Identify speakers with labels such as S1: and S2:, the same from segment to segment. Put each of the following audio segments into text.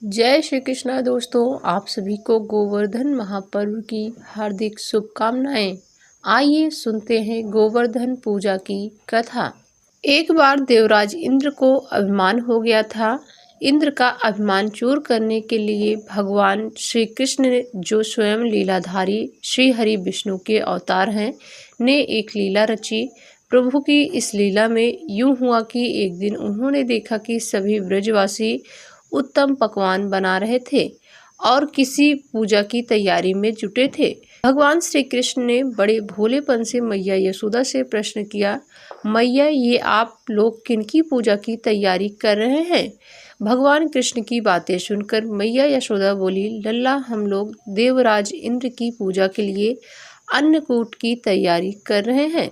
S1: जय श्री कृष्णा दोस्तों, आप सभी को गोवर्धन महापर्व की हार्दिक शुभकामनाएं। आइए सुनते हैं गोवर्धन पूजा की कथा। एक बार देवराज इंद्र को अभिमान हो गया था। इंद्र का अभिमान चूर करने के लिए भगवान श्री कृष्ण, जो स्वयं लीलाधारी श्री हरि विष्णु के अवतार हैं, ने एक लीला रची। प्रभु की इस लीला में यूं हुआ कि एक दिन उन्होंने देखा कि सभी ब्रजवासी उत्तम पकवान बना रहे थे और किसी पूजा की तैयारी में जुटे थे। भगवान श्री कृष्ण ने बड़े भोलेपन से मैया यशोदा से प्रश्न किया, मैया, ये आप लोग किनकी पूजा की तैयारी कर रहे हैं? भगवान कृष्ण की बातें सुनकर मैया यशोदा बोली, लल्ला, हम लोग देवराज इंद्र की पूजा के लिए अन्नकूट की तैयारी कर रहे हैं।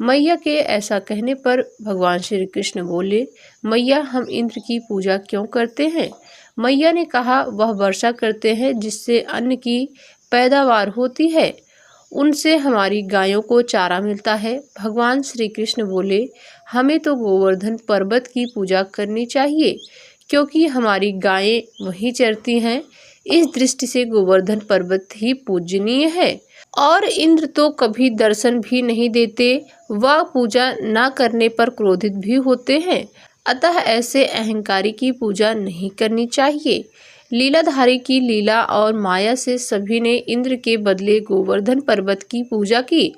S1: मैया के ऐसा कहने पर भगवान श्री कृष्ण बोले, मैया, हम इंद्र की पूजा क्यों करते हैं? मैया ने कहा, वह वर्षा करते हैं जिससे अन्न की पैदावार होती है, उनसे हमारी गायों को चारा मिलता है। भगवान श्री कृष्ण बोले, हमें तो गोवर्धन पर्वत की पूजा करनी चाहिए, क्योंकि हमारी गायें वहीं चरती हैं। इस दृष्टि से गोवर्धन पर्वत ही पूजनीय है। और इंद्र तो कभी दर्शन भी नहीं देते, वह पूजा न करने पर क्रोधित भी होते हैं। अतः ऐसे अहंकारी की पूजा नहीं करनी चाहिए। लीलाधारी की लीला और माया से सभी ने इंद्र के बदले गोवर्धन पर्वत की पूजा की।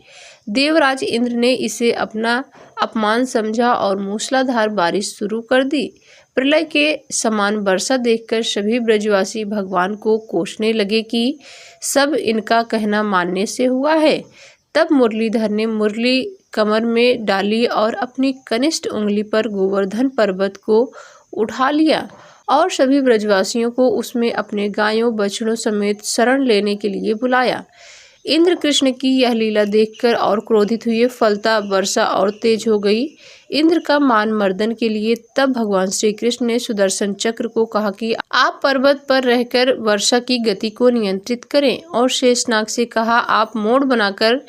S1: देवराज इंद्र ने इसे अपना अपमान समझा और मूसलाधार बारिश शुरू कर दी। प्रलय के समान वर्षा देखकर सभी ब्रजवासी भगवान को कोसने लगे कि सब इनका कहना मानने से हुआ है। तब मुरलीधर ने मुरली कमर में डाली और अपनी कनिष्ठ उंगली पर गोवर्धन पर्वत को उठा लिया और सभी ब्रजवासियों को उसमें अपने गायों बछड़ों समेत शरण लेने के लिए बुलाया। इंद्र कृष्ण की यह लीला देखकर और क्रोधित हुए, फलता वर्षा और तेज हो गई। इंद्र का मान मर्दन के लिए तब भगवान श्री कृष्ण ने सुदर्शन चक्र को कहा कि आप पर्वत पर रहकर वर्षा की गति को नियंत्रित करें, और शेषनाग से कहा, आप मोड़ बनाकर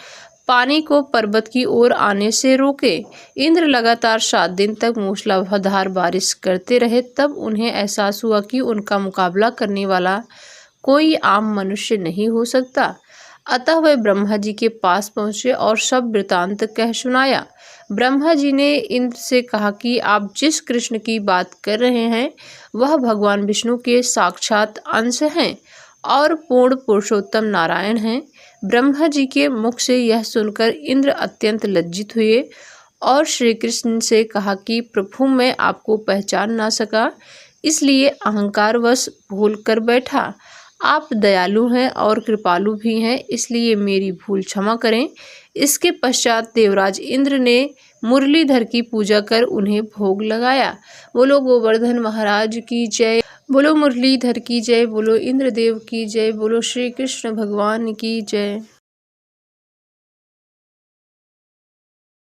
S1: पानी को पर्वत की ओर आने से रोके। इंद्र लगातार 7 दिन तक मूसलाधार बारिश करते रहे। तब उन्हें एहसास हुआ कि उनका मुकाबला करने वाला कोई आम मनुष्य नहीं हो सकता। अतः वे ब्रह्मा जी के पास पहुंचे और सब वृतांत कह सुनाया। ब्रह्मा जी ने इंद्र से कहा कि आप जिस कृष्ण की बात कर रहे हैं, वह भगवान विष्णु के साक्षात अंश हैं और पूर्ण पुरुषोत्तम नारायण हैं। ब्रह्मा जी के मुख से यह सुनकर इंद्र अत्यंत लज्जित हुए और श्री कृष्ण से कहा कि प्रभु, मैं आपको पहचान ना सका, इसलिए अहंकारवश भूल कर बैठा। आप दयालु हैं और कृपालु भी हैं, इसलिए मेरी भूल क्षमा करें। इसके पश्चात देवराज इंद्र ने मुरलीधर की पूजा कर उन्हें भोग लगाया। बोलो गोवर्धन महाराज की जय, बोलो मुरलीधर की जय, बोलो इंद्रदेव की जय, बोलो श्री कृष्ण भगवान की जय।